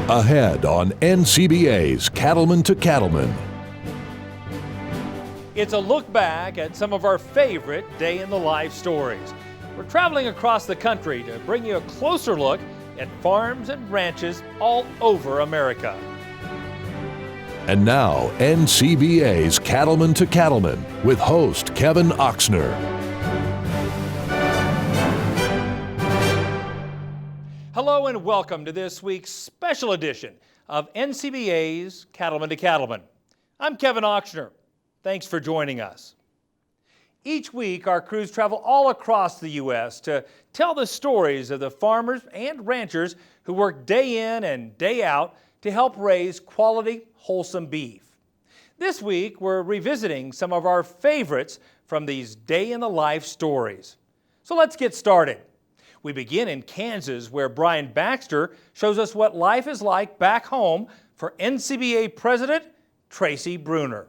Ahead on NCBA's Cattlemen to Cattlemen. It's a look back at some of our favorite day-in-the-life stories. We're traveling across the country to bring you a closer look at farms and ranches all over America. And now, NCBA's Cattlemen to Cattlemen with host Kevin Oxner. Hello and welcome to this week's special edition of NCBA's Cattlemen to Cattlemen. I'm Kevin Oxner. Thanks for joining us. Each week, our crews travel all across the U.S. to tell the stories of the farmers and ranchers who work day in and day out to help raise quality, wholesome beef. This week, we're revisiting some of our favorites from these day-in-the-life stories. So let's get started. We begin in Kansas, where Brian Baxter shows us what life is like back home for NCBA President Tracy Bruner.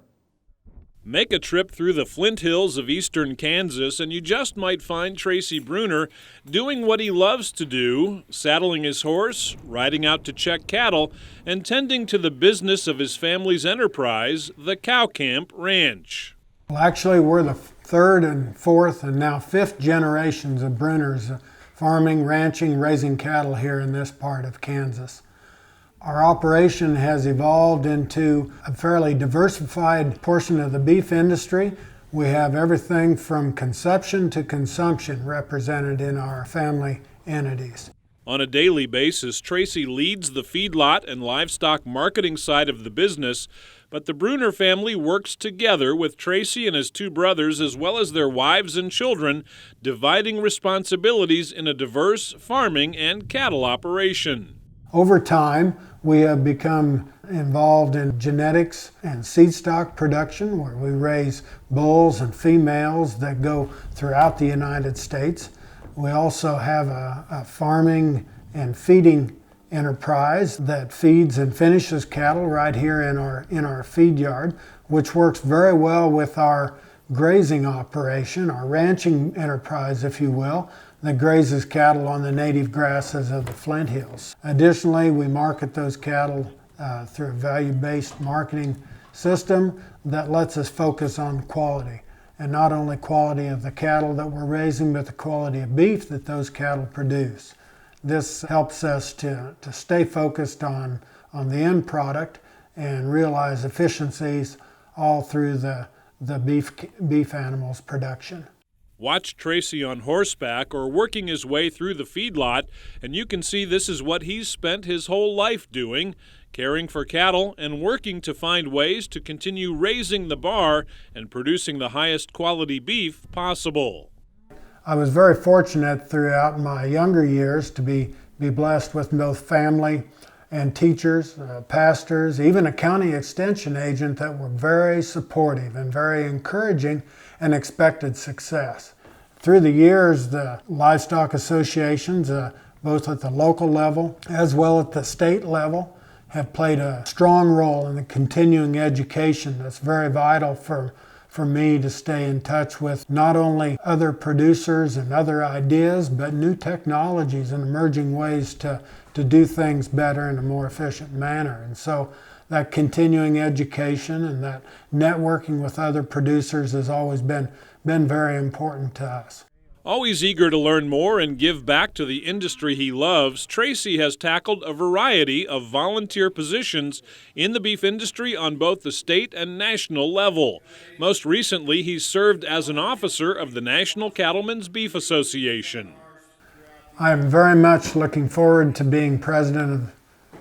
Make a trip through the Flint Hills of eastern Kansas and you just might find Tracy Bruner doing what he loves to do, saddling his horse, riding out to check cattle, and tending to the business of his family's enterprise, the Cow Camp Ranch. Well, actually, we're the third and fourth and now fifth generations of Bruners farming, ranching, raising cattle here in this part of Kansas. Our operation has evolved into a fairly diversified portion of the beef industry. We have everything from conception to consumption represented in our family entities. On a daily basis, Tracy leads the feedlot and livestock marketing side of the business, but the Bruner family works together with Tracy and his two brothers as well as their wives and children, dividing responsibilities in a diverse farming and cattle operation. Over time, we have become involved in genetics and seed stock production, where we raise bulls and females that go throughout the United States. We also have a farming and feeding enterprise that feeds and finishes cattle right here in our feed yard, which works very well with our grazing operation, our ranching enterprise, if you will, that grazes cattle on the native grasses of the Flint Hills. Additionally, we market those cattle through a value-based marketing system that lets us focus on quality, and not only quality of the cattle that we're raising, but the quality of beef that those cattle produce. This helps us to stay focused on the end product and realize efficiencies all through the beef animals production. Watch Tracy on horseback or working his way through the feedlot, and you can see this is what he's spent his whole life doing, caring for cattle and working to find ways to continue raising the bar and producing the highest quality beef possible. I was very fortunate throughout my younger years to be blessed with both family and teachers, pastors, even a county extension agent that were very supportive and very encouraging and expected success. Through the years, the livestock associations, both at the local level as well at the state level, have played a strong role in the continuing education that's very vital for me to stay in touch with not only other producers and other ideas, but new technologies and emerging ways to do things better in a more efficient manner. And so that continuing education and that networking with other producers has always been very important to us. Always eager to learn more and give back to the industry he loves, Tracy has tackled a variety of volunteer positions in the beef industry on both the state and national level. Most recently, he's served as an officer of the National Cattlemen's Beef Association. I am very much looking forward to being president of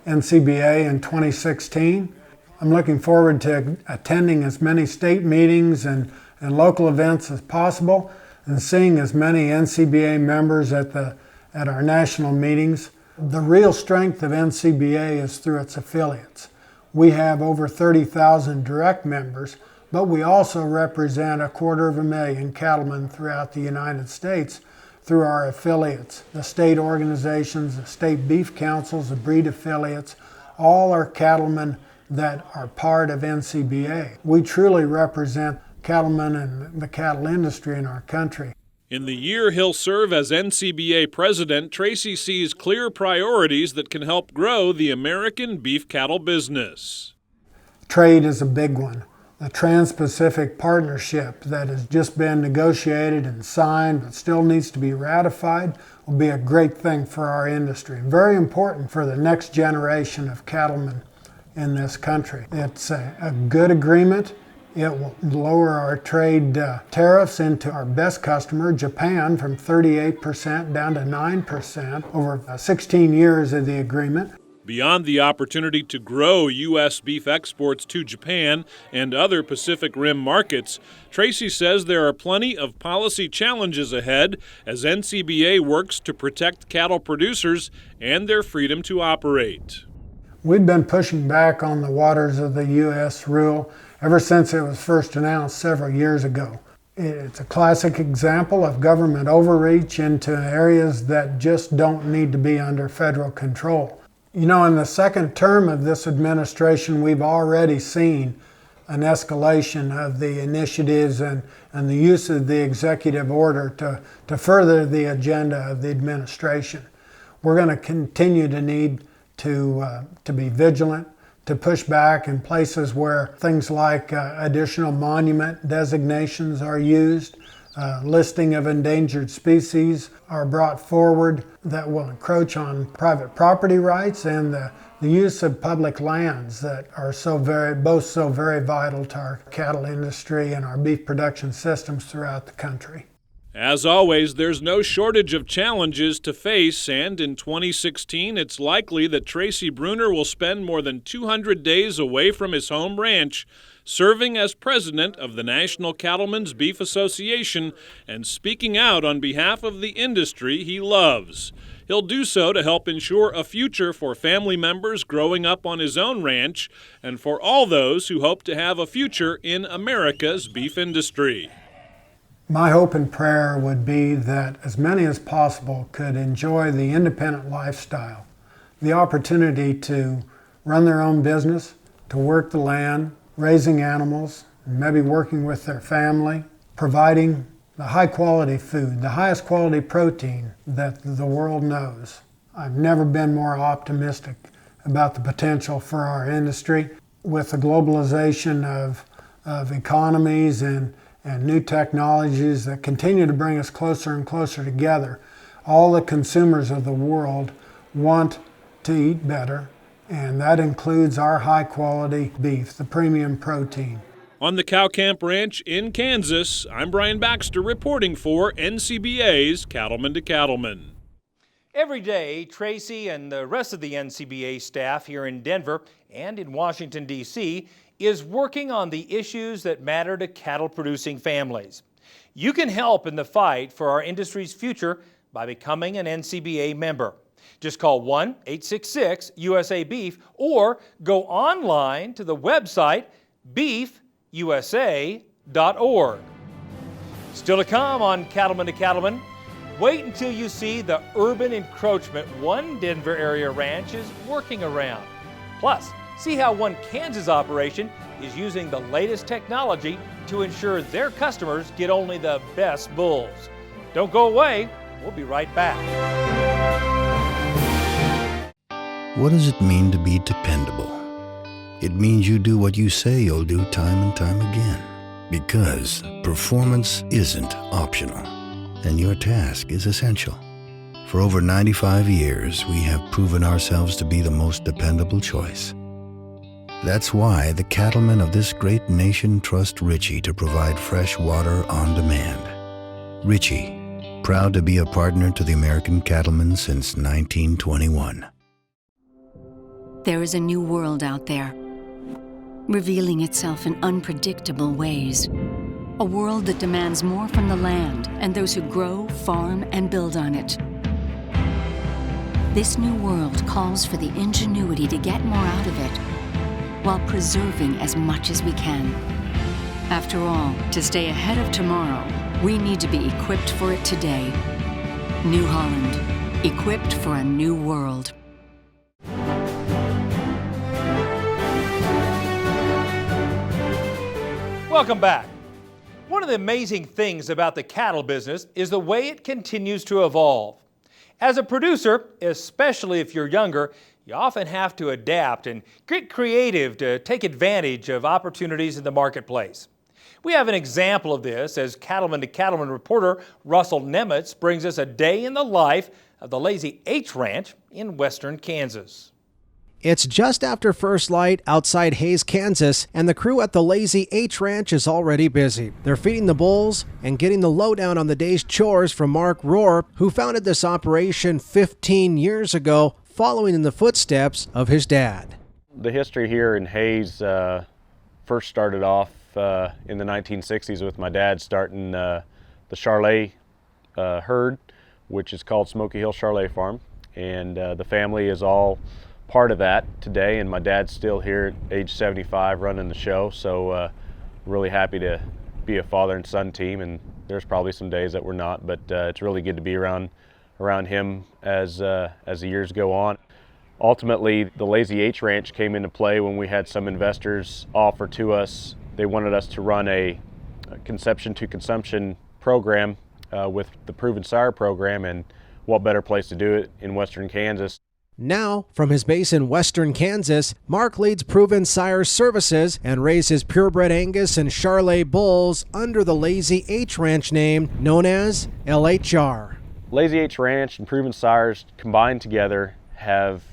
NCBA in 2016. I'm looking forward to attending as many state meetings and local events as possible, and seeing as many NCBA members at our national meetings. The real strength of NCBA is through its affiliates. We have over 30,000 direct members, but we also represent 250,000 cattlemen throughout the United States through our affiliates. The state organizations, the state beef councils, the breed affiliates, all are cattlemen that are part of NCBA. We truly represent cattlemen and the cattle industry in our country. In the year he'll serve as NCBA president, Tracy sees clear priorities that can help grow the American beef cattle business. Trade is a big one. The Trans-Pacific Partnership that has just been negotiated and signed but still needs to be ratified will be a great thing for our industry. Very important for the next generation of cattlemen in this country. It's a good agreement. It will lower our trade tariffs into our best customer, Japan, from 38% down to 9% over 16 years of the agreement. Beyond the opportunity to grow U.S. beef exports to Japan and other Pacific Rim markets, Tracy says there are plenty of policy challenges ahead as NCBA works to protect cattle producers and their freedom to operate. We've been pushing back on the waters of the U.S. rule ever since it was first announced several years ago. It's a classic example of government overreach into areas that just don't need to be under federal control. You know, in the second term of this administration, we've already seen an escalation of the initiatives and the use of the executive order to further the agenda of the administration. We're going to continue to need to be vigilant, to push back in places where things like additional monument designations are used, listing of endangered species are brought forward that will encroach on private property rights and the use of public lands that are both so very vital to our cattle industry and our beef production systems throughout the country. As always, there's no shortage of challenges to face, and in 2016, it's likely that Tracy Bruner will spend more than 200 days away from his home ranch, serving as president of the National Cattlemen's Beef Association and speaking out on behalf of the industry he loves. He'll do so to help ensure a future for family members growing up on his own ranch and for all those who hope to have a future in America's beef industry. My hope and prayer would be that as many as possible could enjoy the independent lifestyle, the opportunity to run their own business, to work the land, raising animals, maybe working with their family, providing the high quality food, the highest quality protein that the world knows. I've never been more optimistic about the potential for our industry. With the globalization of economies and new technologies that continue to bring us closer and closer together, all the consumers of the world want to eat better, and that includes our high-quality beef, the premium protein. On the Cow Camp Ranch in Kansas, I'm Brian Baxter reporting for NCBA's Cattlemen to Cattlemen. Every day, Tracy and the rest of the NCBA staff here in Denver and in Washington, D.C. is working on the issues that matter to cattle-producing families. You can help in the fight for our industry's future by becoming an NCBA member. Just call 1-866-USA-BEEF or go online to the website beefusa.org. Still to come on Cattlemen to Cattlemen, wait until you see the urban encroachment one Denver area ranch is working around. Plus, see how one Kansas operation is using the latest technology to ensure their customers get only the best bulls. Don't go away. We'll be right back. What does it mean to be dependable? It means you do what you say you'll do time and time again. Because performance isn't optional, and your task is essential. For over 95 years, we have proven ourselves to be the most dependable choice. That's why the cattlemen of this great nation trust Ritchie to provide fresh water on demand. Ritchie, proud to be a partner to the American cattlemen since 1921. There is a new world out there, revealing itself in unpredictable ways. A world that demands more from the land and those who grow, farm, and build on it. This new world calls for the ingenuity to get more out of it, while preserving as much as we can. After all, to stay ahead of tomorrow, we need to be equipped for it today. New Holland, equipped for a new world. Welcome back. One of the amazing things about the cattle business is the way it continues to evolve. As a producer, especially if you're younger, you often have to adapt and get creative to take advantage of opportunities in the marketplace. We have an example of this as Cattleman to Cattleman reporter Russell Nemitz brings us a day in the life of the Lazy H Ranch in western Kansas. It's just after first light outside Hays, Kansas, and the crew at the Lazy H Ranch is already busy. They're feeding the bulls and getting the lowdown on the day's chores from Mark Rohr, who founded this operation 15 years ago, following in the footsteps of his dad. The history here in Hays first started off in the 1960s with my dad starting the Charlet herd, which is called Smoky Hill Charlet Farm, and the family is all part of that today, and my dad's still here at age 75 running the show, so really happy to be a father and son team, and there's probably some days that we're not, but it's really good to be around him as the years go on. Ultimately, the Lazy H Ranch came into play when we had some investors offer to us. They wanted us to run a conception to consumption program with the Proven Sire program, and what better place to do it in western Kansas. Now, from his base in western Kansas, Mark leads Proven Sire services and raises purebred Angus and Charlet bulls under the Lazy H Ranch name known as LHR. Lazy H Ranch and Proven Sires combined together have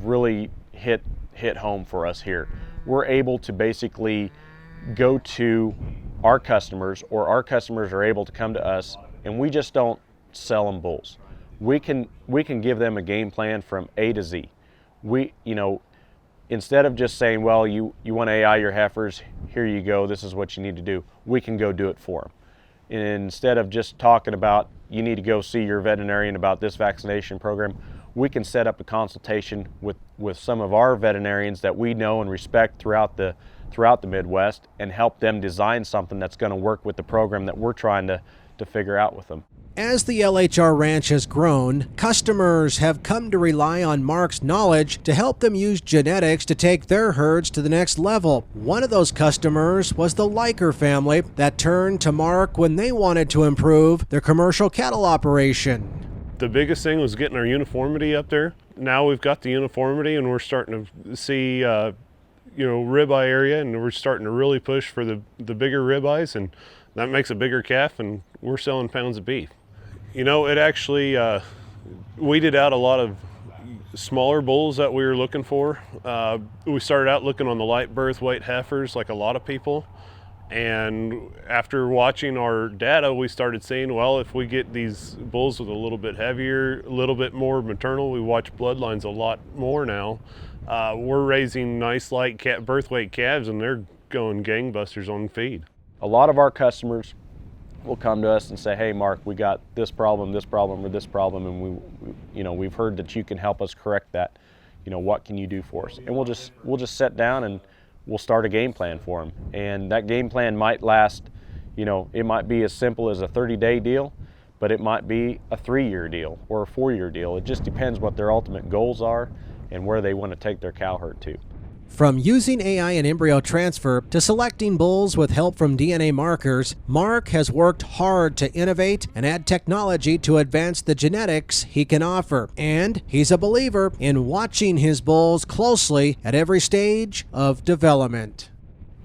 really hit home for us here. We're able to basically go to our customers, or our customers are able to come to us, and we just don't sell them bulls. We can give them a game plan from A to Z. Instead of just saying, well, you want to AI your heifers, here you go, this is what you need to do, we can go do it for them. And instead of just talking about, you need to go see your veterinarian about this vaccination program, we can set up a consultation with some of our veterinarians that we know and respect throughout the Midwest, and help them design something that's going to work with the program that we're trying to figure out with them. As the LHR Ranch has grown, customers have come to rely on Mark's knowledge to help them use genetics to take their herds to the next level. One of those customers was the Liker family that turned to Mark when they wanted to improve their commercial cattle operation. The biggest thing was getting our uniformity up there. Now we've got the uniformity, and we're starting to see ribeye area, and we're starting to really push for the bigger ribeyes, and that makes a bigger calf, and we're selling pounds of beef. It actually weeded out a lot of smaller bulls that we were looking for. We started out looking on the light birth weight heifers like a lot of people, and after watching our data, we started seeing, well, if we get these bulls with a little bit heavier, a little bit more maternal, we watch bloodlines a lot more now. We're raising nice light birth weight calves, and they're going gangbusters on feed. A lot of our customers will come to us and say, hey Mark, we got this problem, or this problem, and we've heard that you can help us correct that. What can you do for us? And we'll just sit down and we'll start a game plan for them. And that game plan might last, it might be as simple as a 30-day deal, but it might be a 3-year deal or a 4-year deal. It just depends what their ultimate goals are and where they want to take their cow herd to. From using AI and embryo transfer to selecting bulls with help from DNA markers, Mark has worked hard to innovate and add technology to advance the genetics he can offer. And he's a believer in watching his bulls closely at every stage of development.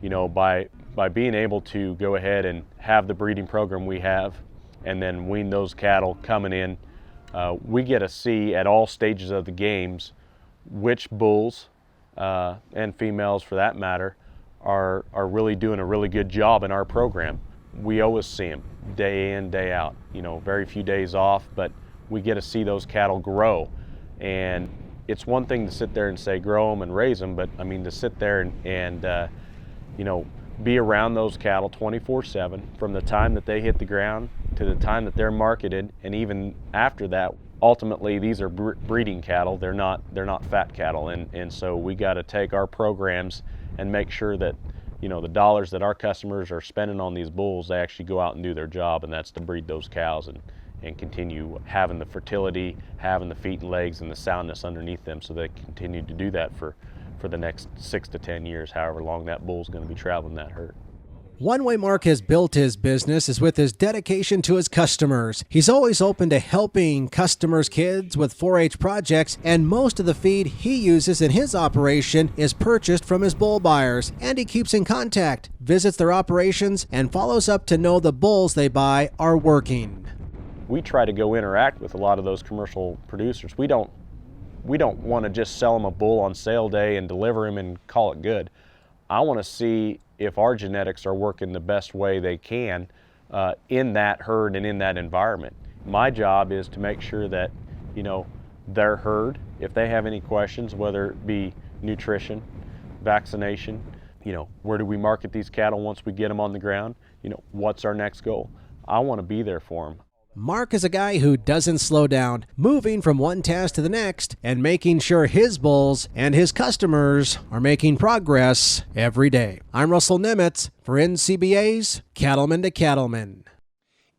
By being able to go ahead and have the breeding program we have, and then wean those cattle coming in, we get to see at all stages of the games which bulls and females for that matter are really doing a really good job in our program. We always see them day in, day out, very few days off, but we get to see those cattle grow. And it's one thing to sit there and say grow them and raise them, but to sit there and be around those cattle 24/7 from the time that they hit the ground to the time that they're marketed, and even after that. Ultimately, these are breeding cattle. They're not fat cattle, and so we got to take our programs and make sure that the dollars that our customers are spending on these bulls, they actually go out and do their job, and that's to breed those cows and continue having the fertility, having the feet and legs and the soundness underneath them, so they continue to do that for the next 6 to 10 years, however long that bull's going to be traveling that herd. One way Mark has built his business is with his dedication to his customers. He's always open to helping customers' kids with 4-H projects, and most of the feed he uses in his operation is purchased from his bull buyers, and he keeps in contact, visits their operations, and follows up to know the bulls they buy are working. We try to go interact with a lot of those commercial producers. We don't want to just sell them a bull on sale day and deliver him and call it good. I want to see if our genetics are working the best way they can in that herd and in that environment. My job is to make sure that, their herd, if they have any questions, whether it be nutrition, vaccination, where do we market these cattle once we get them on the ground? What's our next goal? I want to be there for them. Mark is a guy who doesn't slow down, moving from one task to the next and making sure his bulls and his customers are making progress every day. I'm Russell Nimitz for NCBA's Cattlemen to Cattlemen.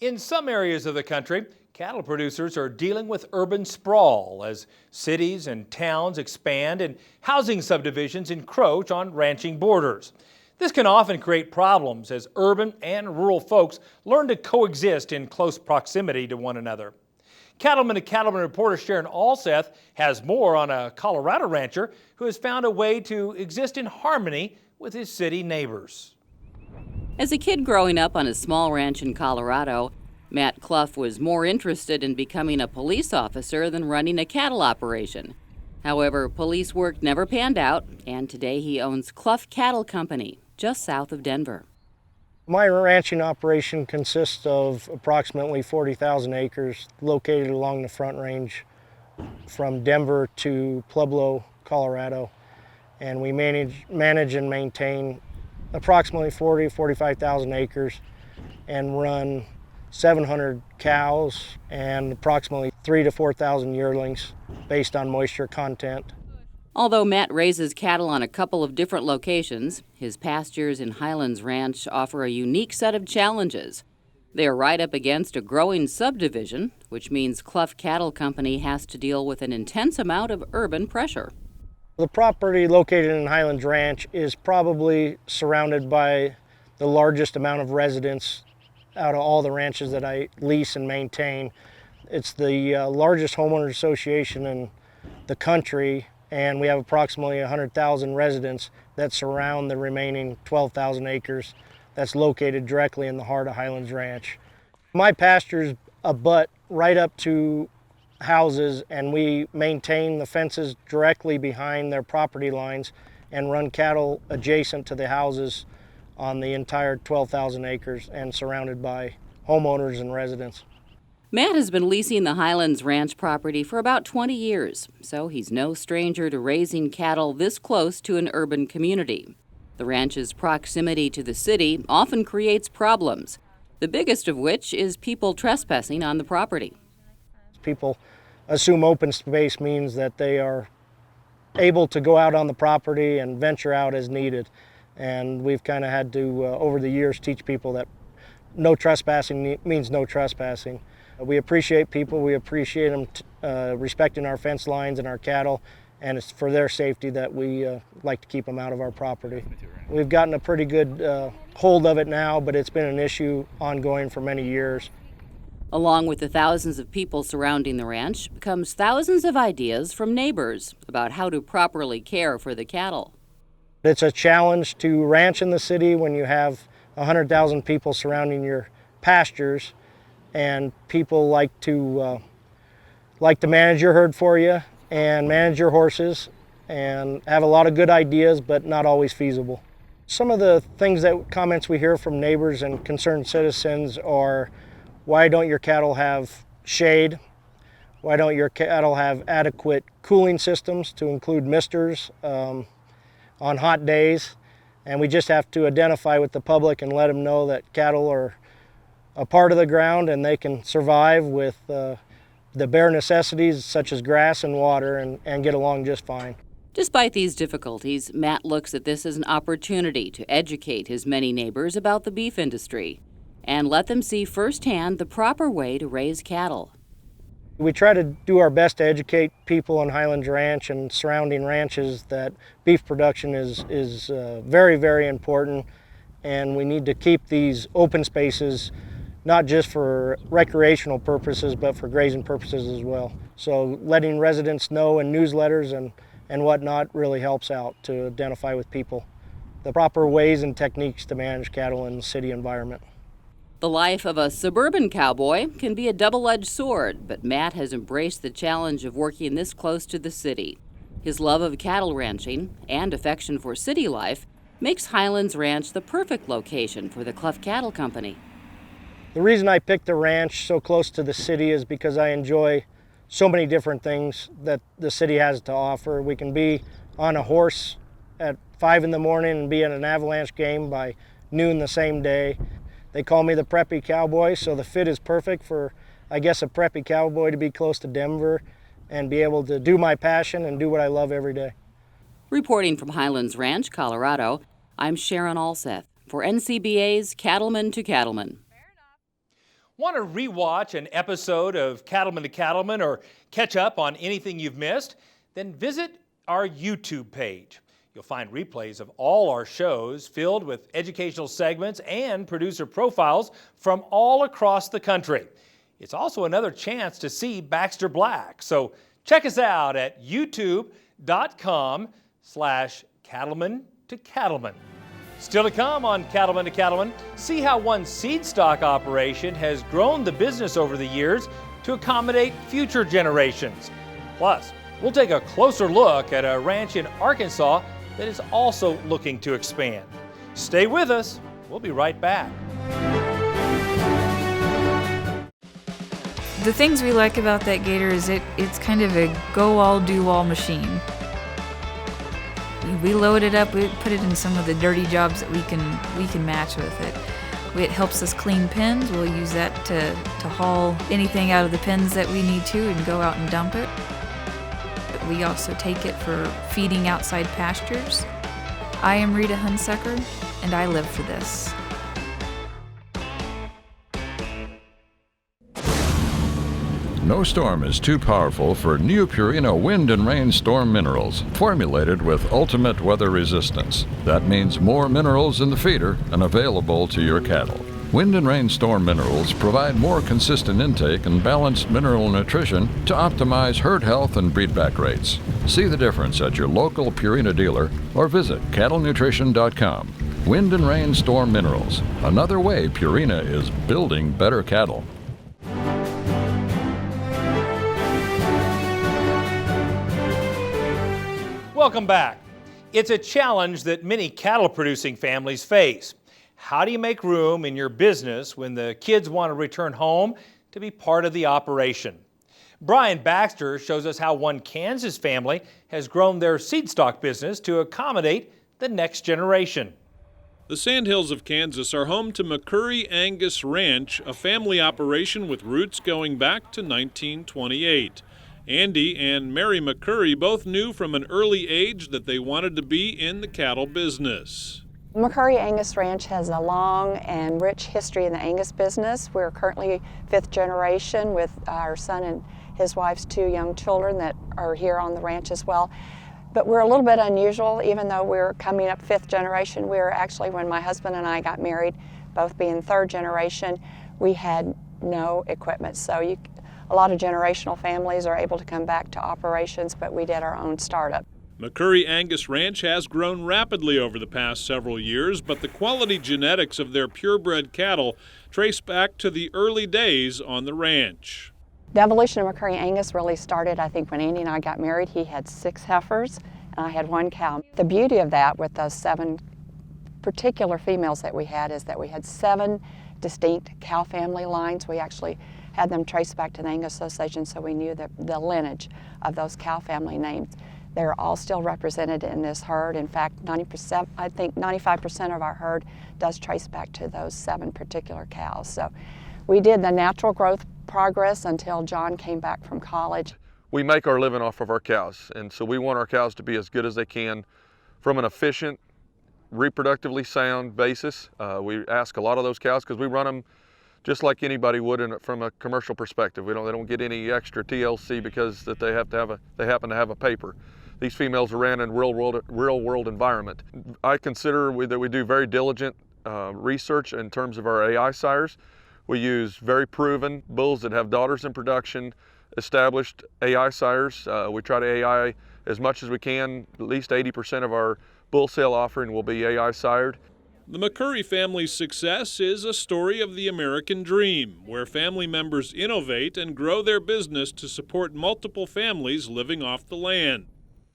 In some areas of the country, cattle producers are dealing with urban sprawl as cities and towns expand and housing subdivisions encroach on ranching borders. This can often create problems as urban and rural folks learn to coexist in close proximity to one another. Cattlemen to Cattlemen reporter Sharon Alseth has more on a Colorado rancher who has found a way to exist in harmony with his city neighbors. As a kid growing up on a small ranch in Colorado, Matt Clough was more interested in becoming a police officer than running a cattle operation. However, police work never panned out, and today he owns Clough Cattle Company, just south of Denver. My ranching operation consists of approximately 40,000 acres located along the Front Range from Denver to Pueblo, Colorado. And we manage and maintain approximately 45,000 acres and run 700 cows and approximately 3,000 to 4,000 yearlings based on moisture content. Although Matt raises cattle on a couple of different locations, his pastures in Highlands Ranch offer a unique set of challenges. They are right up against a growing subdivision, which means Clough Cattle Company has to deal with an intense amount of urban pressure. The property located in Highlands Ranch is probably surrounded by the largest amount of residents out of all the ranches that I lease and maintain. It's the largest homeowners association in the country, and we have approximately 100,000 residents that surround the remaining 12,000 acres that's located directly in the heart of Highlands Ranch. My pastures abut right up to houses, and we maintain the fences directly behind their property lines and run cattle adjacent to the houses on the entire 12,000 acres and surrounded by homeowners and residents. Matt has been leasing the Highlands Ranch property for about 20 years, so he's no stranger to raising cattle this close to an urban community. The ranch's proximity to the city often creates problems, the biggest of which is people trespassing on the property. People assume open space means that they are able to go out on the property and venture out as needed. And we've kind of had to, over the years, teach people that no trespassing means no trespassing. We appreciate people, we appreciate them respecting our fence lines and our cattle, and it's for their safety that we like to keep them out of our property. We've gotten a pretty good hold of it now, but it's been an issue ongoing for many years. Along with the thousands of people surrounding the ranch comes thousands of ideas from neighbors about how to properly care for the cattle. It's a challenge to ranch in the city when you have 100,000 people surrounding your pastures, and people like to manage your herd for you and manage your horses and have a lot of good ideas, but not always feasible. Some of the comments we hear from neighbors and concerned citizens are, why don't your cattle have shade? Why don't your cattle have adequate cooling systems to include misters on hot days? And we just have to identify with the public and let them know that cattle are a part of the ground and they can survive with the bare necessities such as grass and water and get along just fine. Despite these difficulties, Matt looks at this as an opportunity to educate his many neighbors about the beef industry and let them see firsthand the proper way to raise cattle. We try to do our best to educate people on Highlands Ranch and surrounding ranches that beef production is very, very important, and we need to keep these open spaces not just for recreational purposes, but for grazing purposes as well. So letting residents know in newsletters and whatnot really helps out to identify with people the proper ways and techniques to manage cattle in the city environment. The life of a suburban cowboy can be a double-edged sword, but Matt has embraced the challenge of working this close to the city. His love of cattle ranching and affection for city life makes Highlands Ranch the perfect location for the Clough Cattle Company. The reason I picked the ranch so close to the city is because I enjoy so many different things that the city has to offer. We can be on a horse at 5 in the morning and be at an Avalanche game by noon the same day. They call me the preppy cowboy, so the fit is perfect for, I guess, a preppy cowboy to be close to Denver and be able to do my passion and do what I love every day. Reporting from Highlands Ranch, Colorado, I'm Sharon Alseth for NCBA's Cattlemen to Cattlemen. Want to rewatch an episode of Cattlemen to Cattlemen or catch up on anything you've missed? Then visit our YouTube page. You'll find replays of all our shows filled with educational segments and producer profiles from all across the country. It's also another chance to see Baxter Black. So check us out at youtube.com/Cattlemen to Cattlemen. Still to come on Cattlemen to Cattlemen, see how one seed stock operation has grown the business over the years to accommodate future generations. Plus, we'll take a closer look at a ranch in Arkansas that is also looking to expand. Stay with us. We'll be right back. The things we like about that Gator is it's kind of a go-all, do-all machine. We load it up, we put it in some of the dirty jobs that we can match with it. It helps us clean pens. We'll use that to haul anything out of the pens that we need to and go out and dump it. We also take it for feeding outside pastures. I am Rita Hunsucker, and I live for this. No storm is too powerful for new Purina Wind and Rain Storm Minerals, formulated with ultimate weather resistance. That means more minerals in the feeder and available to your cattle. Wind and Rain Storm Minerals provide more consistent intake and balanced mineral nutrition to optimize herd health and breedback rates. See the difference at your local Purina dealer or visit cattlenutrition.com. Wind and Rain Storm Minerals, another way Purina is building better cattle. Welcome back. It's a challenge that many cattle producing families face. How do you make room in your business when the kids want to return home to be part of the operation? Brian Baxter shows us how one Kansas family has grown their seed stock business to accommodate the next generation. The Sandhills of Kansas are home to McCurry Angus Ranch, a family operation with roots going back to 1928. Andy and Mary McCurry both knew from an early age that they wanted to be in the cattle business. McCurry Angus Ranch has a long and rich history in the Angus business. We're currently 5th generation with our son and his wife's 2 young children that are here on the ranch as well. But we're a little bit unusual, even though we're coming up 5th generation. We're actually, when my husband and I got married, both being 3rd generation, we had no equipment. So a lot of generational families are able to come back to operations, but we did our own startup. McCurry Angus Ranch has grown rapidly over the past several years, but the quality genetics of their purebred cattle trace back to the early days on the ranch. The evolution of McCurry Angus really started, I think, when Andy and I got married. He had 6 heifers, and I had 1 cow. The beauty of that with those 7 particular females that we had is that we had 7 distinct cow family lines. We actually had them traced back to the Angus Association, so we knew the lineage of those cow family names. They're all still represented in this herd. In fact, 90%, I think 95% of our herd does trace back to those 7 particular cows. So we did the natural growth progress until John came back from college. We make our living off of our cows, and so we want our cows to be as good as they can from an efficient, reproductively sound basis. We ask a lot of those cows because we run them just like anybody would from a commercial perspective. They don't get any extra TLC because that they happen to have a paper. These females are ran in real world environment. I consider that we do very diligent research in terms of our AI sires. We use very proven bulls that have daughters in production, established AI sires. We try to AI as much as we can. At least 80% of our bull sale offering will be AI sired. The McCurry family's success is a story of the American dream, where family members innovate and grow their business to support multiple families living off the land.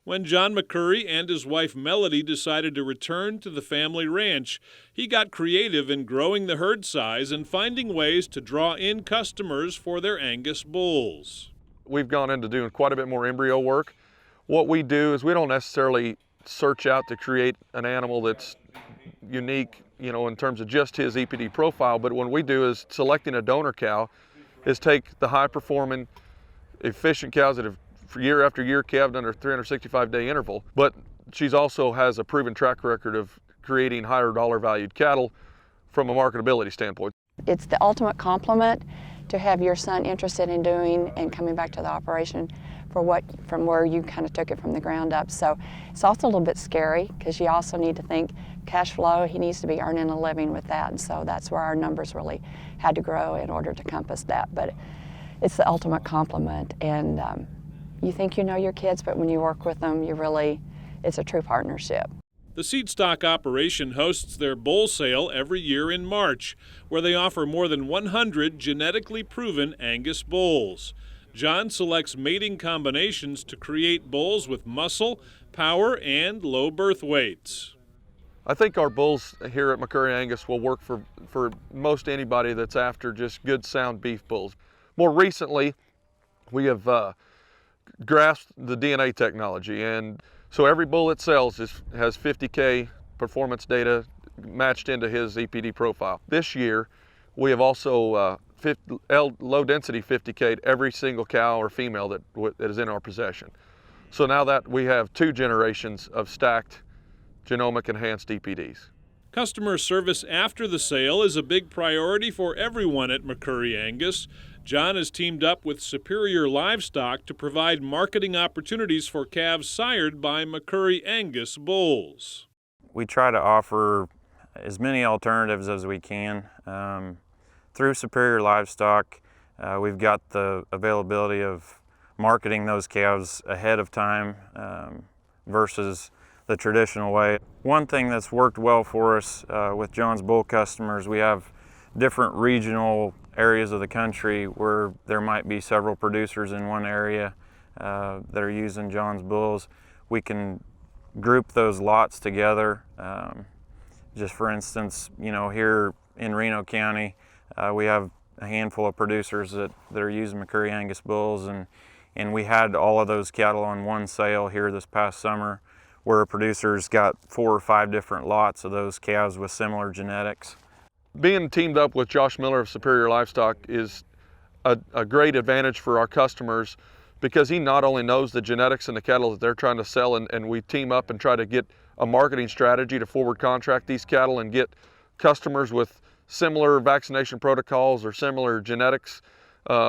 When John McCurry and his wife Melody decided to return to the family ranch, he got creative in growing the herd size and finding ways to draw in customers for their Angus bulls. We've gone into doing quite a bit more embryo work. What we do is we don't necessarily search out to create an animal that's unique, in terms of just his EPD profile, but what we do is selecting a donor cow is take the high-performing, efficient cows that have year after year calved under a 365-day interval, but she's also has a proven track record of creating higher dollar valued cattle from a marketability standpoint. It's the ultimate compliment to have your son interested in doing and coming back to the operation from where you kind of took it from the ground up. So it's also a little bit scary because you also need to think cash flow. He needs to be earning a living with that, and so that's where our numbers really had to grow in order to compass that. But it's the ultimate compliment, and you think you know your kids, but when you work with them, it's a true partnership. The seed stock operation hosts their bull sale every year in March, where they offer more than 100 genetically proven Angus bulls. John selects mating combinations to create bulls with muscle, power, and low birth weights. I think our bulls here at McCurry Angus will work for most anybody that's after just good sound beef bulls. More recently, we have grasped the DNA technology, and so every bull that sells has 50K performance data matched into his EPD profile. This year, we have also low density 50K'd every single cow or female that is in our possession. So now that we have 2 generations of stacked genomic enhanced EPDs. Customer service after the sale is a big priority for everyone at McCurry Angus. John has teamed up with Superior Livestock to provide marketing opportunities for calves sired by McCurry Angus bulls. We try to offer as many alternatives as we can. Through Superior Livestock, we've got the availability of marketing those calves ahead of time versus the traditional way. One thing that's worked well for us with John's bull customers, we have different regional areas of the country where there might be several producers in one area that are using John's bulls. We can group those lots together. Just for instance, here in Reno County, we have a handful of producers that are using McCurry Angus bulls, and we had all of those cattle on one sale here this past summer, where producers got 4 or 5 different lots of those calves with similar genetics. Being teamed up with Josh Miller of Superior Livestock is a great advantage for our customers, because he not only knows the genetics and the cattle that they're trying to sell, and we team up and try to get a marketing strategy to forward contract these cattle and get customers with similar vaccination protocols or similar genetics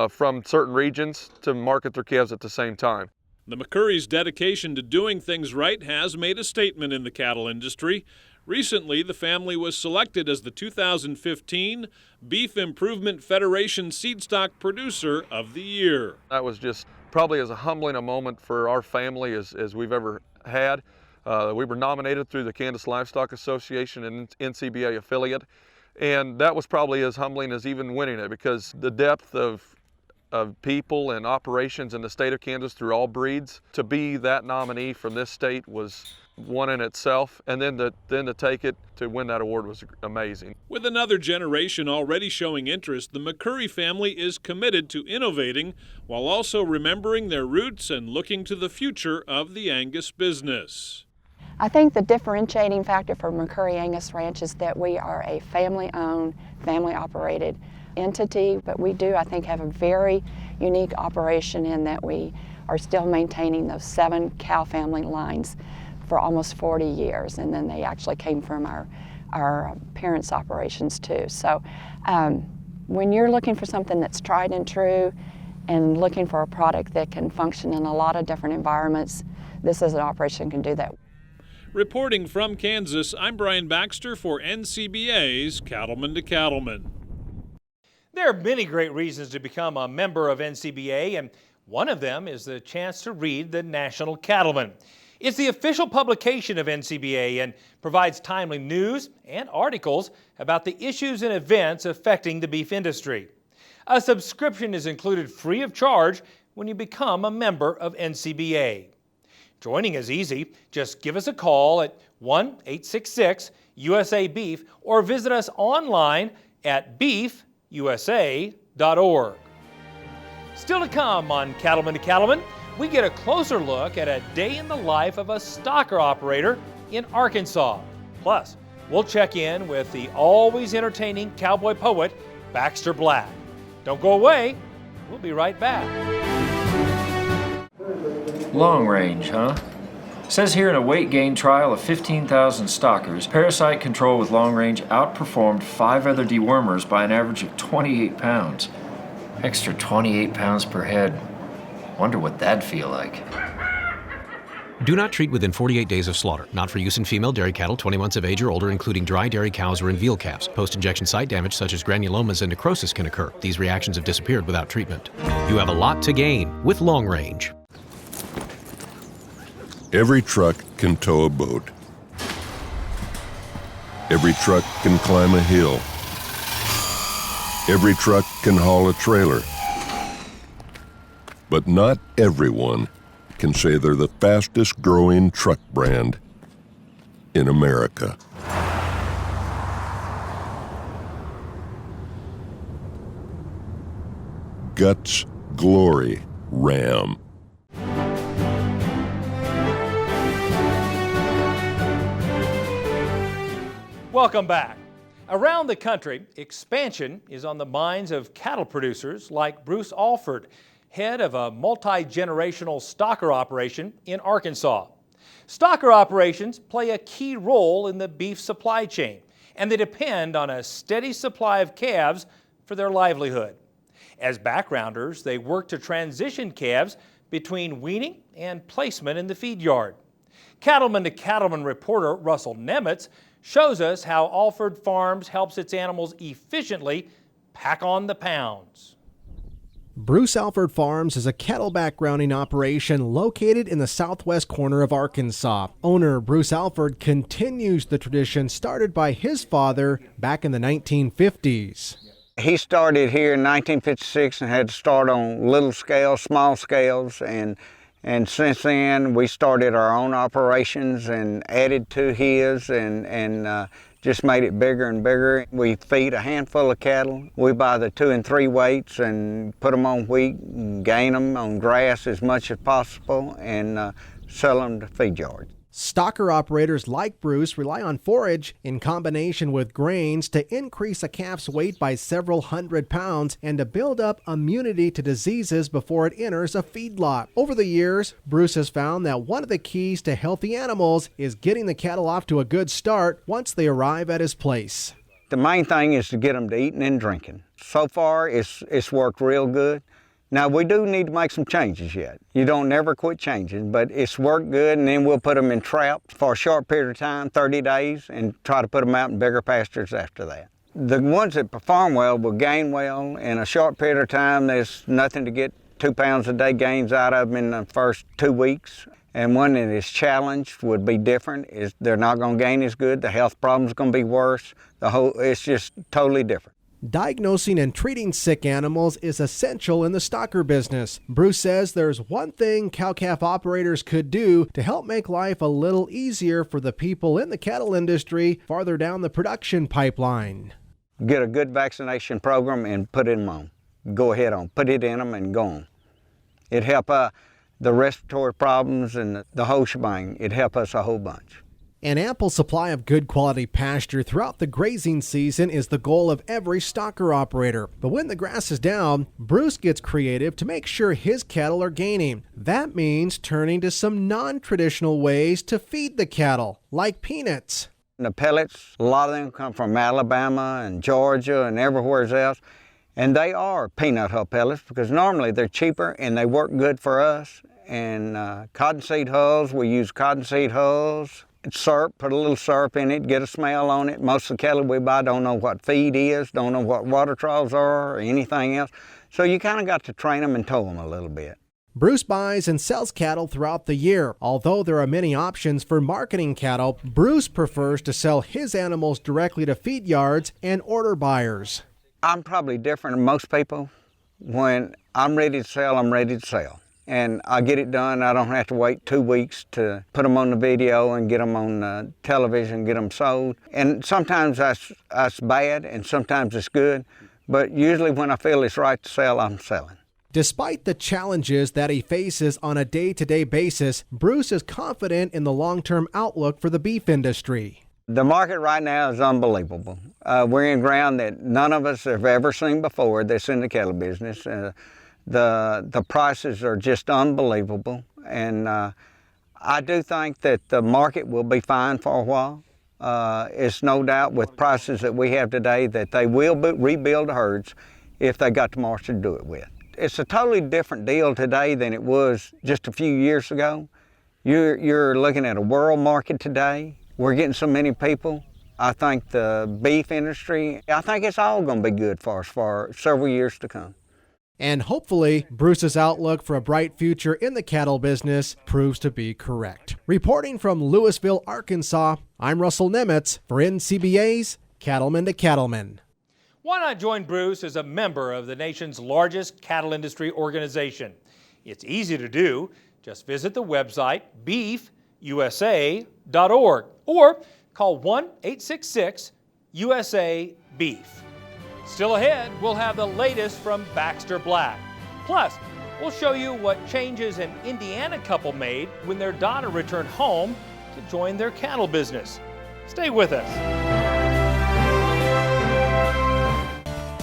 from certain regions to market their calves at the same time. The McCurry's dedication to doing things right has made a statement in the cattle industry. Recently, the family was selected as the 2015 Beef Improvement Federation Seedstock Producer of the Year. That was just probably as humbling a moment for our family as we've ever had. We were nominated through the Kansas Livestock Association and NCBA affiliate, and that was probably as humbling as even winning it, because the depth of people and operations in the state of Kansas through all breeds, to be that nominee from this state was one in itself, and then to take it to win that award was amazing. With another generation already showing interest, the McCurry family is committed to innovating while also remembering their roots and looking to the future of the Angus business. I think the differentiating factor for McCurry Angus Ranch is that we are a family-owned, family-operated entity, but we do, I think, have a very unique operation in that we are still maintaining those 7 cow family lines for almost 40 years, and then they actually came from our parents' operations too. So when you're looking for something that's tried and true and looking for a product that can function in a lot of different environments, this is an operation that can do that. Reporting from Kansas, I'm Brian Baxter for NCBA's Cattlemen to Cattlemen. There are many great reasons to become a member of NCBA, and one of them is the chance to read the National Cattleman. It's the official publication of NCBA and provides timely news and articles about the issues and events affecting the beef industry. A subscription is included free of charge when you become a member of NCBA. Joining is easy. Just give us a call at 1-866-USA-BEEF or visit us online at beefusa.org. Still to come on Cattlemen to Cattlemen, we get a closer look at a day in the life of a stocker operator in Arkansas. Plus, we'll check in with the always entertaining cowboy poet, Baxter Black. Don't go away. We'll be right back. Long range, huh? Says here in a weight gain trial of 15,000 stockers, parasite control with long range outperformed 5 other dewormers by an average of 28 pounds. Extra 28 pounds per head. Wonder what that'd feel like. Do not treat within 48 days of slaughter. Not for use in female dairy cattle 20 months of age or older, including dry dairy cows or in veal calves. Post-injection site damage such as granulomas and necrosis can occur. These reactions have disappeared without treatment. You have a lot to gain with long range. Every truck can tow a boat. Every truck can climb a hill. Every truck can haul a trailer. But not everyone can say they're the fastest growing truck brand in America. Guts, Glory, Ram. Welcome back. Around the country, expansion is on the minds of cattle producers like Bruce Alford, head of a multi-generational stocker operation in Arkansas. Stocker operations play a key role in the beef supply chain, and they depend on a steady supply of calves for their livelihood. As backgrounders, they work to transition calves between weaning and placement in the feed yard. Cattleman to Cattleman reporter Russell Nemitz shows us how Alford Farms helps its animals efficiently pack on the pounds. Bruce Alford Farms is a cattle backgrounding operation located in the southwest corner of Arkansas. Owner Bruce Alford continues the tradition started by his father back in the 1950s. He started here in 1956 and had to start on little scales, small scales, and since then we started our own operations and added to his and just made it bigger and bigger. We feed a handful of cattle. We buy the 2 and 3 weights and put them on wheat and gain them on grass as much as possible and sell them to feed yards. Stocker operators like Bruce rely on forage in combination with grains to increase a calf's weight by several hundred pounds and to build up immunity to diseases before it enters a feedlot. Over the years, Bruce has found that one of the keys to healthy animals is getting the cattle off to a good start once they arrive at his place. The main thing is to get them to eating and drinking. So far, it's worked real good. Now, we do need to make some changes yet. You don't never quit changing, but it's worked good, and then we'll put them in traps for a short period of time, 30 days, and try to put them out in bigger pastures after that. The ones that perform well will gain well. In a short period of time, there's nothing to get 2 pounds a day gains out of them in the first 2 weeks. And one that is challenged would be different. They're not going to gain as good. The health problem's going to be worse. It's just totally different. Diagnosing and treating sick animals is essential in the stocker business. Bruce says there's one thing cow-calf operators could do to help make life a little easier for the people in the cattle industry farther down the production pipeline. Get a good vaccination program and put them on. Go ahead on, put it in them and go on. It help the respiratory problems and the whole shebang. It help us a whole bunch. An ample supply of good quality pasture throughout the grazing season is the goal of every stocker operator. But when the grass is down, Bruce gets creative to make sure his cattle are gaining. That means turning to some non-traditional ways to feed the cattle, like peanuts. The pellets, a lot of them come from Alabama and Georgia and everywhere else. And they are peanut hull pellets because normally they're cheaper and they work good for us. and cottonseed hulls. We use cottonseed hulls. Syrup, put a little syrup in it, get a smell on it. Most of the cattle we buy don't know what feed is, don't know what water troughs are or anything else. So you kind of got to train them and tow them a little bit. Bruce buys and sells cattle throughout the year. Although there are many options for marketing cattle, Bruce prefers to sell his animals directly to feed yards and order buyers. I'm probably different than most people. When I'm ready to sell, I'm ready to sell. And I get it done. I don't have to wait 2 weeks to put them on the video and get them on television, get them sold. And sometimes that's bad and sometimes it's good. But usually when I feel it's right to sell, I'm selling. Despite the challenges that he faces on a day-to-day basis, Bruce is confident in the long-term outlook for the beef industry. The market right now is unbelievable. We're in ground that none of us have ever seen before that's in the cattle business. The prices are just unbelievable, and I do think that the market will be fine for a while. It's no doubt with prices that we have today that they will rebuild the herds if they got the marsh to do it with. It's a totally different deal today than it was just a few years ago. You're looking at a world market today. We're getting so many people. I think the beef industry, I think it's all going to be good for us for several years to come. And hopefully, Bruce's outlook for a bright future in the cattle business proves to be correct. Reporting from Louisville, Arkansas, I'm Russell Nemitz for NCBA's Cattlemen to Cattlemen. Why not join Bruce as a member of the nation's largest cattle industry organization? It's easy to do. Just visit the website beefusa.org or call 1-866-USA-BEEF. Still ahead, we'll have the latest from Baxter Black. Plus, we'll show you what changes an Indiana couple made when their daughter returned home to join their cattle business. Stay with us.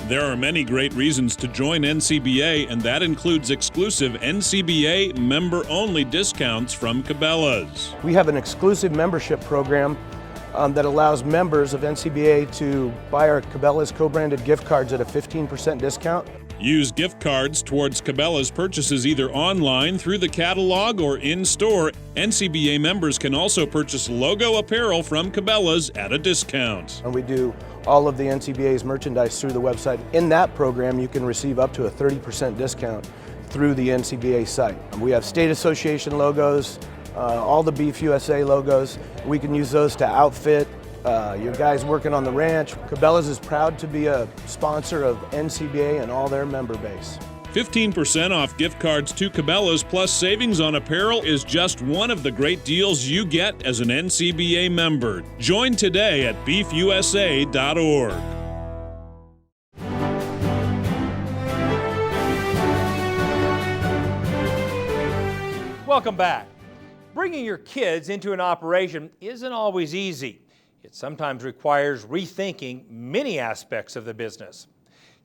There are many great reasons to join NCBA, and that includes exclusive NCBA member-only discounts from Cabela's. We have an exclusive membership program that allows members of NCBA to buy our Cabela's co-branded gift cards at a 15% discount. Use gift cards towards Cabela's purchases either online, through the catalog, or in-store. NCBA members can also purchase logo apparel from Cabela's at a discount. And we do all of the NCBA's merchandise through the website. In that program, you can receive up to a 30% discount through the NCBA site. We have state association logos, all the Beef USA logos. We can use those to outfit your guys working on the ranch. Cabela's is proud to be a sponsor of NCBA and all their member base. 15% off gift cards to Cabela's plus savings on apparel is just one of the great deals you get as an NCBA member. Join today at beefusa.org. Welcome back. Bringing your kids into an operation isn't always easy. It sometimes requires rethinking many aspects of the business.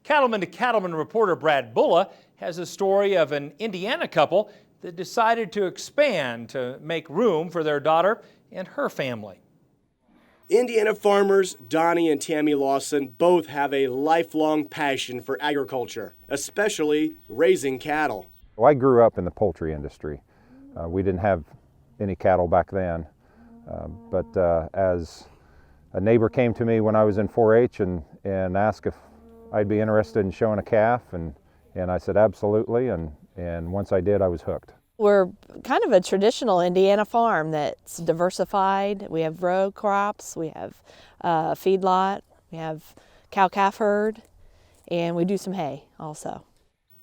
Cattlemen to Cattlemen reporter Brad Bulla has a story of an Indiana couple that decided to expand to make room for their daughter and her family. Indiana farmers Donnie and Tammy Lawson both have a lifelong passion for agriculture, especially raising cattle. Well, I grew up in the poultry industry. We didn't have any cattle back then, but as a neighbor came to me when I was in 4-H and asked if I'd be interested in showing a calf, and I said absolutely, and once I did, I was hooked. We're kind of a traditional Indiana farm that's diversified. We have row crops, we have feedlot, we have cow-calf herd, and we do some hay also.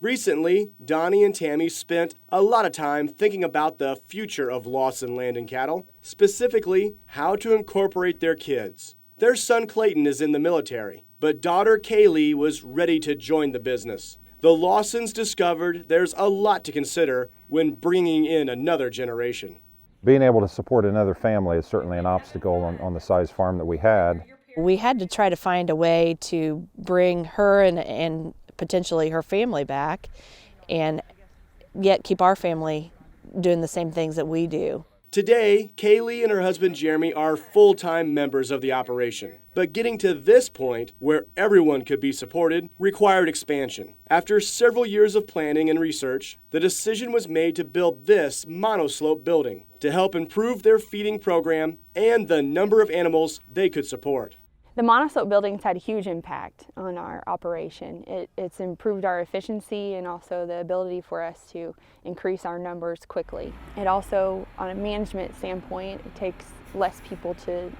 Recently, Donnie and Tammy spent a lot of time thinking about the future of Lawson Land and Cattle, specifically how to incorporate their kids. Their son Clayton is in the military, but daughter Kaylee was ready to join the business. The Lawsons discovered there's a lot to consider when bringing in another generation. Being able to support another family is certainly an obstacle on the size farm that we had. We had to try to find a way to bring her and potentially her family back, and yet keep our family doing the same things that we do. Today, Kaylee and her husband Jeremy are full-time members of the operation. But getting to this point, where everyone could be supported, required expansion. After several years of planning and research, the decision was made to build this monoslope building to help improve their feeding program and the number of animals they could support. The monoslope building's had a huge impact on our operation. It's improved our efficiency and also the ability for us to increase our numbers quickly. It also, on a management standpoint, it takes less people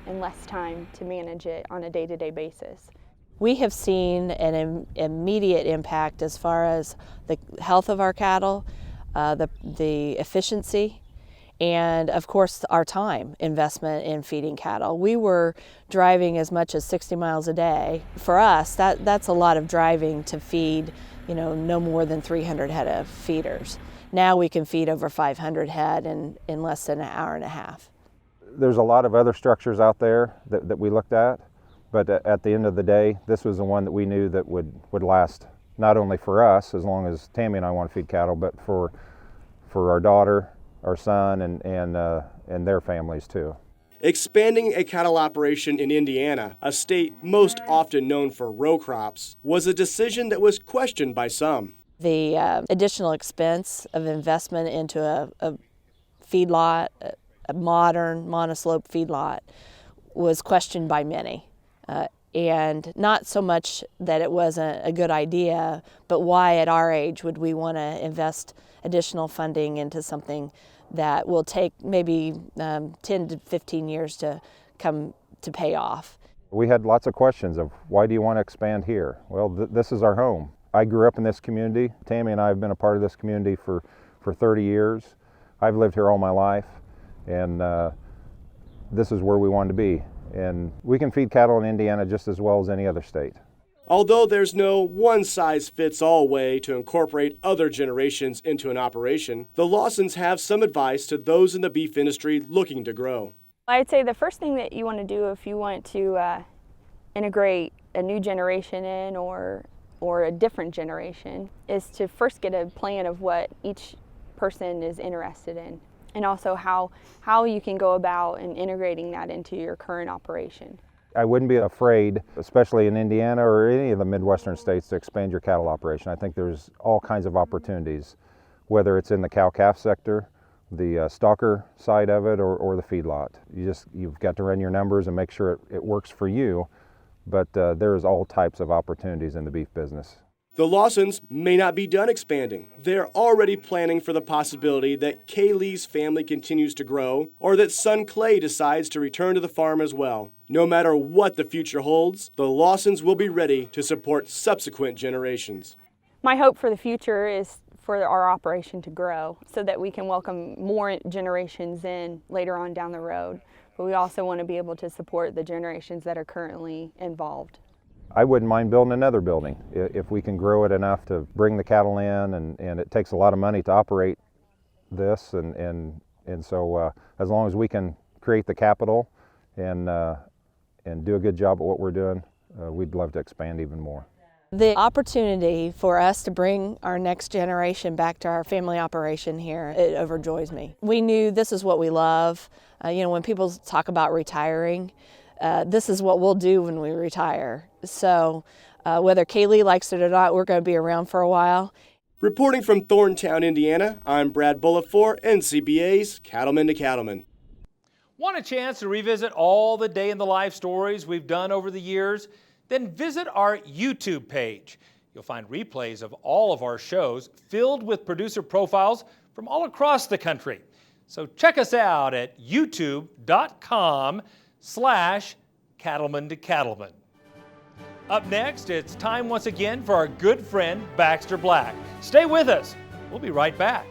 and less time to manage it on a day-to-day basis. We have seen an immediate impact as far as the health of our cattle, the efficiency, and of course our time investment in feeding cattle. We were driving as much as 60 miles a day. For us, that's a lot of driving to feed, no more than 300 head of feeders. Now we can feed over 500 head in less than an hour and a half. There's a lot of other structures out there that we looked at, but at the end of the day, this was the one that we knew that would last, not only for us, as long as Tammy and I want to feed cattle, but for our daughter, our son, and their families too. Expanding a cattle operation in Indiana, a state most often known for row crops, was a decision that was questioned by some. The additional expense of investment into a feedlot, a modern monoslope feedlot, was questioned by many. And not so much that it wasn't a good idea, but why at our age would we want to invest additional funding into something that will take maybe 10 to 15 years to come to pay off. We had lots of questions of why do you want to expand here? Well, this is our home. I grew up in this community. Tammy and I have been a part of this community for 30 years. I've lived here all my life, and this is where we wanted to be. And we can feed cattle in Indiana just as well as any other state. Although there's no one-size-fits-all way to incorporate other generations into an operation, the Lawsons have some advice to those in the beef industry looking to grow. I'd say the first thing that you want to do if you want to integrate a new generation in or a different generation is to first get a plan of what each person is interested in, and also how you can go about and integrating that into your current operation. I wouldn't be afraid, especially in Indiana or any of the Midwestern states, to expand your cattle operation. I think there's all kinds of opportunities, whether it's in the cow-calf sector, the stalker side of it, or the feedlot. You've got to run your numbers and make sure it works for you, but there's all types of opportunities in the beef business. The Lawsons may not be done expanding. They're already planning for the possibility that Kaylee's family continues to grow, or that son Clay decides to return to the farm as well. No matter what the future holds, the Lawsons will be ready to support subsequent generations. My hope for the future is for our operation to grow so that we can welcome more generations in later on down the road. But we also want to be able to support the generations that are currently involved. I wouldn't mind building another building if we can grow it enough to bring the cattle in, and it takes a lot of money to operate this, and so as long as we can create the capital and do a good job at what we're doing, we'd love to expand even more. The opportunity for us to bring our next generation back to our family operation here, it overjoys me. We knew this is what we love. When people talk about retiring, this is what we'll do when we retire. So whether Kaylee likes it or not, we're going to be around for a while. Reporting from Thorntown, Indiana, I'm Brad Bullitt for NCBA's Cattlemen to Cattlemen. Want a chance to revisit all the day in the life stories we've done over the years? Then visit our YouTube page. You'll find replays of all of our shows filled with producer profiles from all across the country. So check us out at youtube.com/Cattlemen to Cattlemen. Up next, it's time once again for our good friend Baxter Black. Stay with us. We'll be right back.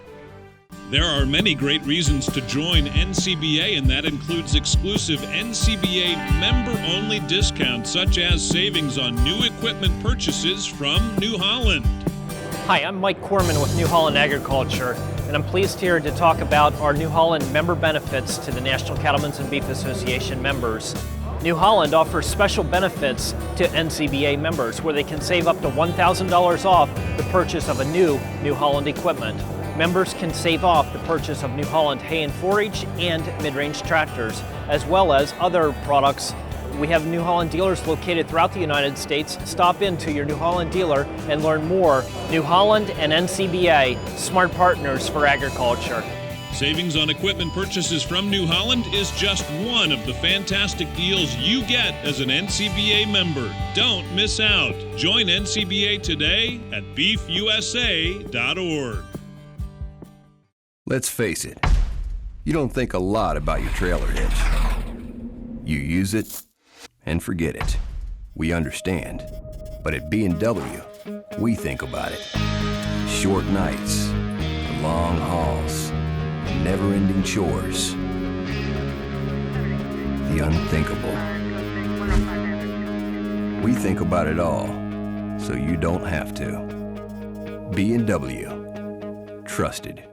There are many great reasons to join NCBA, and that includes exclusive NCBA member-only discounts, such as savings on new equipment purchases from New Holland. Hi, I'm Mike Corman with New Holland Agriculture, and I'm pleased here to talk about our New Holland member benefits to the National Cattlemen's and Beef Association members. New Holland offers special benefits to NCBA members where they can save up to $1,000 off the purchase of a new New Holland equipment. Members can save off the purchase of New Holland hay and forage and mid-range tractors, as well as other products. We have New Holland dealers located throughout the United States. Stop into your New Holland dealer and learn more. New Holland and NCBA, smart partners for agriculture. Savings on equipment purchases from New Holland is just one of the fantastic deals you get as an NCBA member. Don't miss out. Join NCBA today at beefusa.org. Let's face it, you don't think a lot about your trailer hitch. You use it and forget it. We understand. But at B&W, we think about it. Short nights, long hauls, never-ending chores. The unthinkable. We think about it all, so you don't have to. B&W. Trusted.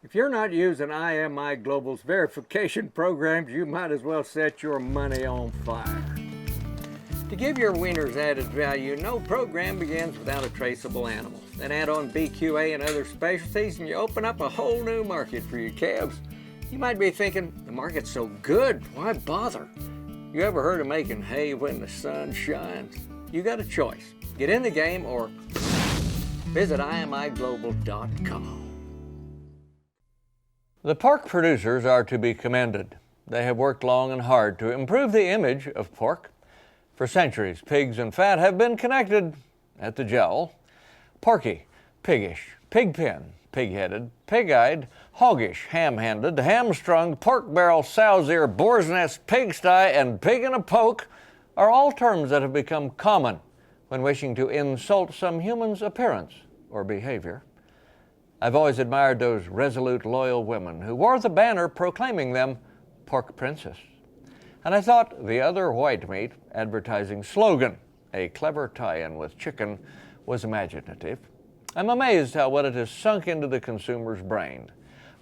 If you're not using IMI Global's verification programs, you might as well set your money on fire. To give your wieners added value, no program begins without a traceable animal. Then add on BQA and other specialties and you open up a whole new market for your calves. You might be thinking, the market's so good, why bother? You ever heard of making hay when the sun shines? You got a choice. Get in the game or visit IMIGlobal.com. The pork producers are to be commended. They have worked long and hard to improve the image of pork. For centuries, pigs and fat have been connected at the jowl. Porky, piggish, pigpen, pig-headed, pig-eyed, hoggish, ham-handed, hamstrung, pork barrel, sow's ear, boar's nest, pigsty, and pig in a poke are all terms that have become common when wishing to insult some human's appearance or behavior. I've always admired those resolute, loyal women who wore the banner proclaiming them pork princess. And I thought the other white meat advertising slogan, a clever tie-in with chicken, was imaginative. I'm amazed how well it has sunk into the consumer's brain.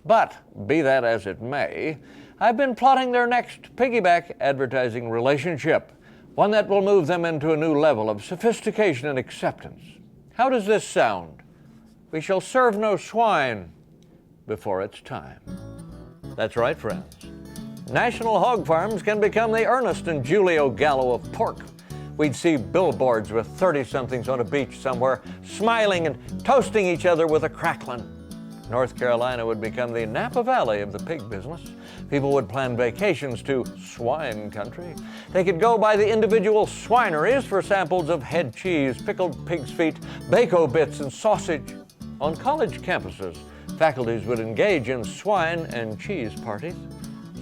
But, be that as it may, I've been plotting their next piggyback advertising relationship, one that will move them into a new level of sophistication and acceptance. How does this sound? We shall serve no swine before it's time. That's right, friends. National hog farms can become the Ernest and Julio Gallo of pork. We'd see billboards with 30-somethings on a beach somewhere, smiling and toasting each other with a cracklin'. North Carolina would become the Napa Valley of the pig business. People would plan vacations to swine country. They could go by the individual swineries for samples of head cheese, pickled pig's feet, bacon bits, and sausage. On college campuses, faculties would engage in swine and cheese parties.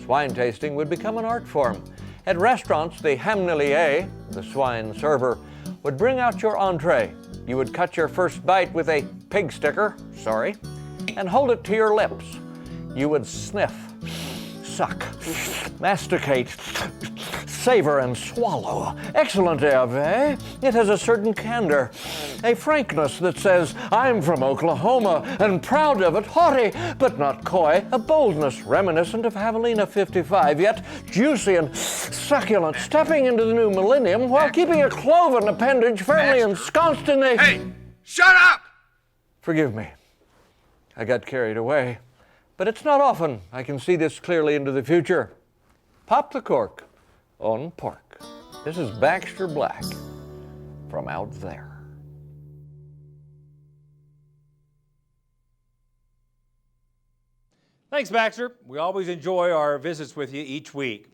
Swine tasting would become an art form. At restaurants, the hamnelier, the swine server, would bring out your entree. You would cut your first bite with a pig sticker, and hold it to your lips. You would sniff, suck, masticate, savor, and swallow. Excellent, Hervé. It has a certain candor, a frankness that says, I'm from Oklahoma and proud of it, haughty but not coy, a boldness reminiscent of Javelina 55, yet juicy and succulent, stepping into the new millennium while keeping a cloven appendage firmly ensconced in the... Hey, shut up! Forgive me. I got carried away. But it's not often I can see this clearly into the future. Pop the cork on pork. This is Baxter Black from out there. Thanks, Baxter. We always enjoy our visits with you each week.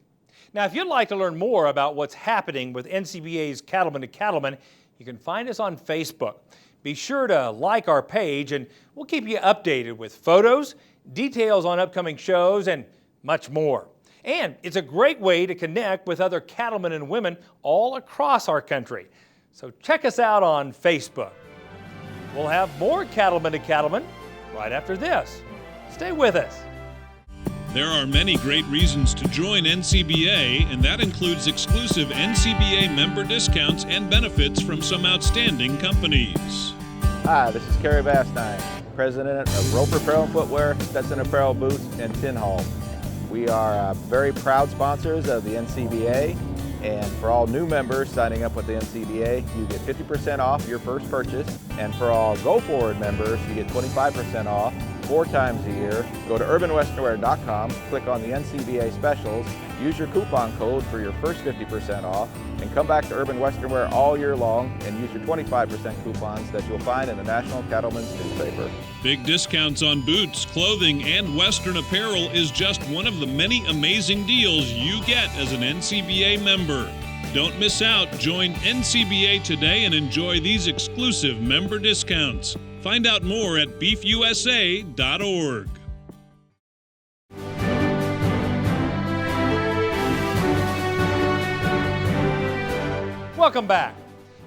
Now, if you'd like to learn more about what's happening with NCBA's Cattlemen to Cattlemen, you can find us on Facebook. Be sure to like our page, and we'll keep you updated with photos, details on upcoming shows, and much more. And it's a great way to connect with other cattlemen and women all across our country. So check us out on Facebook. We'll have more Cattlemen to Cattlemen right after this. Stay with us. There are many great reasons to join NCBA, and that includes exclusive NCBA member discounts and benefits from some outstanding companies. Hi, this is Kerry Bastine, President of Roper Apparel and Footwear, Stetson Apparel Boots, and Tin Hall. We are very proud sponsors of the NCBA, and for all new members signing up with the NCBA, you get 50% off your first purchase, and for all Go Forward members, you get 25% off 4 times a year. Go to urbanwesternwear.com, click on the NCBA specials, use your coupon code for your first 50% off, and come back to Urban Western Wear all year long and use your 25% coupons that you'll find in the National Cattlemen's newspaper. Big discounts on boots, clothing, and Western apparel is just one of the many amazing deals you get as an NCBA member. Don't miss out. Join NCBA today and enjoy these exclusive member discounts. Find out more at beefusa.org. Welcome back.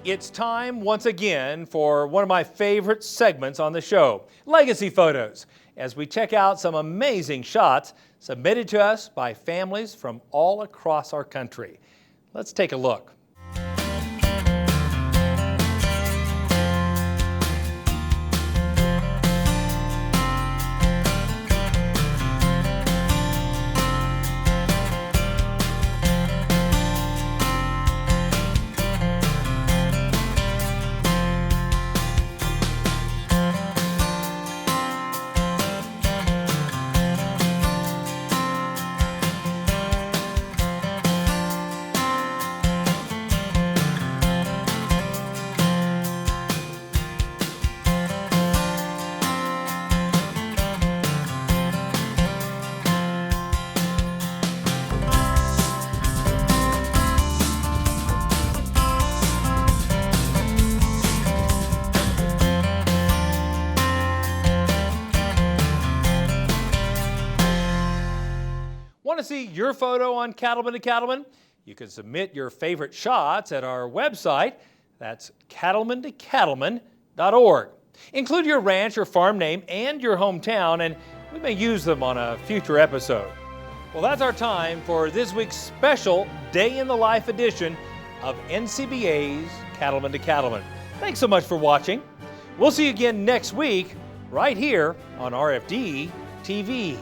It's time once again for one of my favorite segments on the show, Legacy Photos, as we check out some amazing shots submitted to us by families from all across our country. Let's take a look. Want to see your photo on Cattlemen to Cattlemen? You can submit your favorite shots at our website. That's cattlementocattlemen.org. Include your ranch or farm name and your hometown, and we may use them on a future episode. Well, that's our time for this week's special Day in the Life edition of NCBA's Cattlemen to Cattlemen. Thanks so much for watching. We'll see you again next week right here on RFD TV.